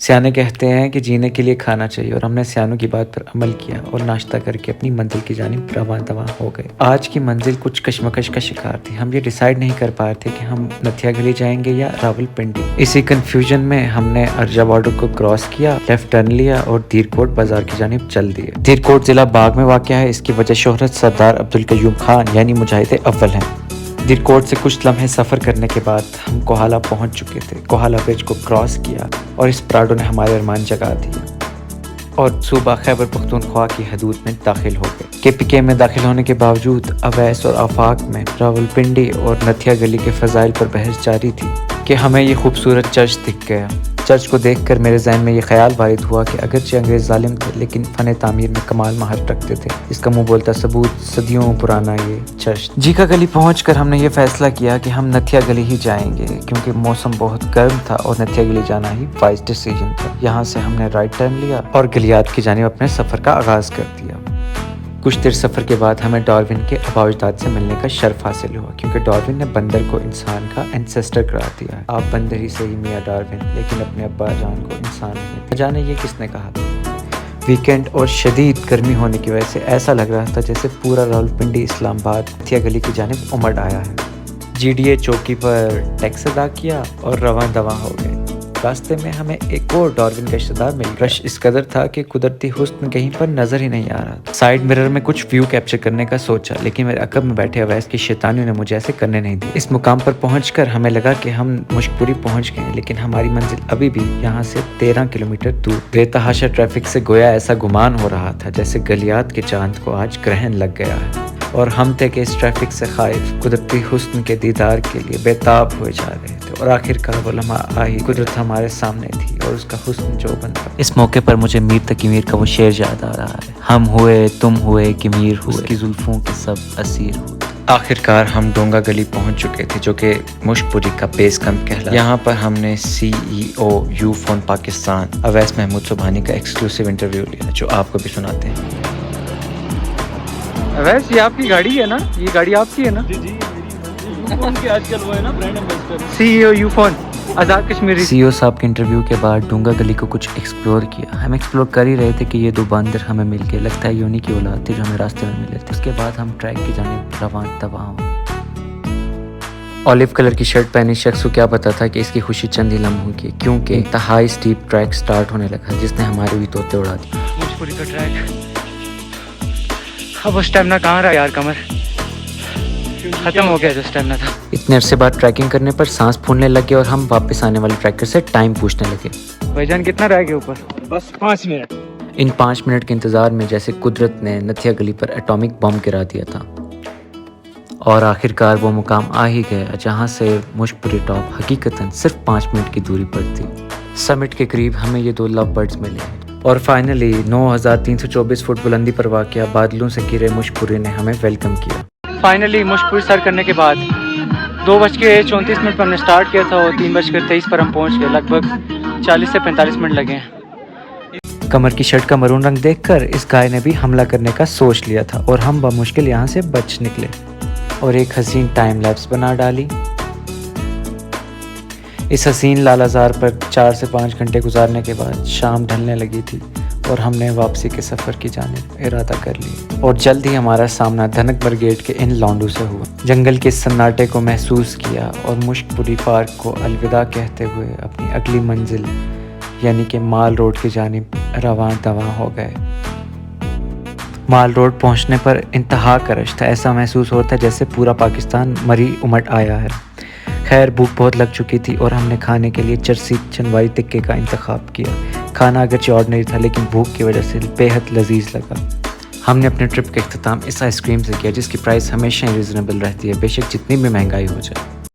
سیانے کہتے ہیں کہ جینے کے لیے کھانا چاہیے، اور ہم نے سیانوں کی بات پر عمل کیا اور ناشتہ کر کے اپنی منزل کی جانب رواں دواں ہو گئے۔ آج کی منزل کچھ کشمکش کا شکار تھی۔ ہم یہ ڈیسائیڈ نہیں کر پا رہے تھے کہ ہم نتھیا گلی جائیں گے یا راولپنڈی۔ اسی کنفیوژن میں ہم نے ارجا بارڈر کو کراس کیا، لیفٹ ٹرن لیا اور دھیرکوٹ بازار کی جانب چل دیے۔ دھیرکوٹ ضلع باغ میں واقع ہے۔ اس کی وجہ شہرت سردار عبدالقیوم خان یعنی مجاہد اول ہیں۔ دھیرکوٹ سے کچھ لمحے سفر کرنے کے بعد ہم کوہالہ پہنچ چکے تھے۔ کوہالہ برج کو کراس کیا اور اس پراڈو نے ہمارے ارمان جگا دیا اور صوبہ خیبر پختونخوا کی حدود میں داخل ہو گئے۔ KPK میں داخل ہونے کے باوجود اویس اور آفاق میں راولپنڈی اور نتھیا گلی کے فضائل پر بحث جاری تھی کہ ہمیں یہ خوبصورت چرچ دکھ گیا۔ چرچ کو دیکھ کر میرے ذہن میں یہ خیال وارد ہوا کہ اگرچہ انگریز ظالم تھے لیکن فن تعمیر میں کمال مہارت رکھتے تھے۔ اس کا منہ بولتا ثبوت صدیوں پرانا یہ چرچ۔ جیکا گلی پہنچ کر ہم نے یہ فیصلہ کیا کہ ہم نتھیا گلی ہی جائیں گے کیونکہ موسم بہت گرم تھا اور نتھیا گلی جانا ہی وائز ڈیسیجن تھا۔ یہاں سے ہم نے رائٹ ٹرن لیا اور گلیات کی جانب اپنے سفر کا آغاز کر دیا۔ کچھ دیر سفر کے بعد ہمیں ڈاروین کے آباء و اجداد سے ملنے کا شرف حاصل ہوا کیونکہ ڈاروین نے بندر کو انسان کا اینسیسٹر قرار دیا ہے۔ آپ بندر ہی صحیح میاں ڈاروین، لیکن اپنے ابا جان کو انسان نہیں۔ جانے یہ کس نے کہا تھا؟ ویکینڈ اور شدید گرمی ہونے کی وجہ سے ایسا لگ رہا تھا جیسے پورا راولپنڈی اسلام آباد نتھیا گلی کی جانب امڑ آیا ہے۔ GDA چوکی پر ٹیکس ادا کیا اور رواں دواں ہو گئے۔ راستے میں ہمیں ایک اور ڈاروین کا رشتہ دار مل گیا۔ رش اس قدر تھا کہ قدرتی حسن کہیں پر نظر ہی نہیں آ رہا تھا۔ سائیڈ مرر میں کچھ ویو کیپچر کرنے کا سوچا لیکن میرے عقب میں بیٹھے اویس کی شیطانیوں نے مجھے ایسے کرنے نہیں دی۔ اس مقام پر پہنچ کر ہمیں لگا کہ ہم مشک پوری پہنچ گئے ہیں لیکن ہماری منزل ابھی بھی یہاں سے 13 کلومیٹر دور۔ بے تحاشا ٹریفک سے گویا ایسا گمان ہو رہا تھا جیسے گلیات کے چاند کو آج گرہن لگ گیا ہے اور ہم تھے کہ اس ٹریفک سے خائف قدرتی حسن کے دیدار کے لیے بےتاب ہوئے جا رہے تھے اور آخر کار وہ لمحہ آئی، قدرت ہمارے سامنے تھی اور اس کا حسن جو بنتا۔ اس موقع پر مجھے میر تقی میر کا وہ شعر یاد آ رہا ہے، ہم ہوئے تم ہوئے کہ میر ہوئے، اس کی زلفوں کے سب اسیر ہوئے۔ آخر کار ہم ڈونگا گلی پہنچ چکے تھے جو کہ مشک پوری کا بیس کیمپ کہلاتا ہے۔ یہاں پر ہم نے CEO یوفون پاکستان اویس محمود سبحانی کا ایکسکلوسیو انٹرویو لیا جو آپ کو بھی سناتے ہیں۔ اویس یہ آپ کی گاڑی ہے نا؟ یہ گاڑی آپ کی ہے نا؟ جی یوفون کے آج کل وہ ہے نا برانڈ ایمبیسڈر CEO یوفون آزاد کشمیری۔ CEO صاحب کے انٹرویو کے بعد ڈونگا گلی کو کچھ ایکسپلور کیا۔ ہم ایکسپلور کر ہی رہے تھے کہ یہ دو باندر ہمیں مل گئے، لگتا ہے یونی کی اولاد تھے جو ہمیں راستے میں ملے تھے۔ اس کے بعد ہم ٹریک کی جانب رواں دواں ہوئے۔ اولیو کلر کی شرٹ پہنی شخص کو کیا پتا تھا کہ اس کی خوشی چند ہی لمحوں کی، کیونکہ انتہائی سٹیپ ٹریک سٹارٹ ہونے لگا جس نے ہمارے بھی طوطے اڑا دیے۔ مشک پوری کا ٹریک اب اسٹیمنا کہاں رہا یار، کمر ختم ہو گیا جو اسٹیمنا تھا۔ اتنے عرصے بعد ٹریکنگ کرنے پر سانس پھولنے لگے اور ہم واپس آنے والے ٹریکر سے ٹائم پوچھنے لگے۔ بھائی جان کتنا رہ گیا اوپر؟ بس 5 منٹ۔ ان 5 منٹ کے انتظار میں جیسے قدرت نے نتھیا گلی پر ایٹامک بم گرا دیا تھا اور آخر کار وہ مقام آ ہی گیا جہاں سے مشک پوری ٹاپ حقیقتاً صرف 5 منٹ کی دوری پر تھی۔ سمٹ کے قریب ہمیں یہ 2 لو برڈز ملے اور فائنلی 9324 فٹ بلندی پر واقع بادلوں سے گھرے مشک پوری نے ہمیں ویلکم کیا۔ فائنلی مشک پوری سر کرنے کے بعد 2:34 پر ہم نے سٹارٹ کیا تھا اور 3:23 پر ہم پہنچ گئے۔ لگ بھگ 40 سے 45 منٹ لگے ہیں۔ کمر کی شرٹ کا مرون رنگ دیکھ کر اس گائے نے بھی حملہ کرنے کا سوچ لیا تھا اور ہم بمشکل یہاں سے بچ نکلے اور ایک حسین ٹائم لیپس بنا ڈالی۔ اس حسین لالازار پر 4 سے 5 گھنٹے گزارنے کے بعد شام ڈھلنے لگی تھی اور ہم نے واپسی کے سفر کی جانب ارادہ کر لی اور جلد ہی ہمارا سامنا دھنک برگیڈ کے ان لانڈوں سے ہوا۔ جنگل کے سناٹے کو محسوس کیا اور مشک پوری پارک کو الوداع کہتے ہوئے اپنی اگلی منزل یعنی کہ مال روڈ کی جانب رواں دواں ہو گئے۔ مال روڈ پہنچنے پر انتہا کا رش تھا، ایسا محسوس ہوتا جیسے پورا پاکستان مری امٹ آیا ہے۔ خیر بھوک بہت لگ چکی تھی اور ہم نے کھانے کے لیے چرسی چنوائی تکے کا انتخاب کیا۔ کھانا اگرچہ آرڈنری تھا لیکن بھوک کی وجہ سے بے حد لذیذ لگا۔ ہم نے اپنے ٹرپ کا اختتام اس آئس کریم سے کیا جس کی پرائس ہمیشہ ریزنیبل رہتی ہے بے شک جتنی بھی مہنگائی ہو جائے۔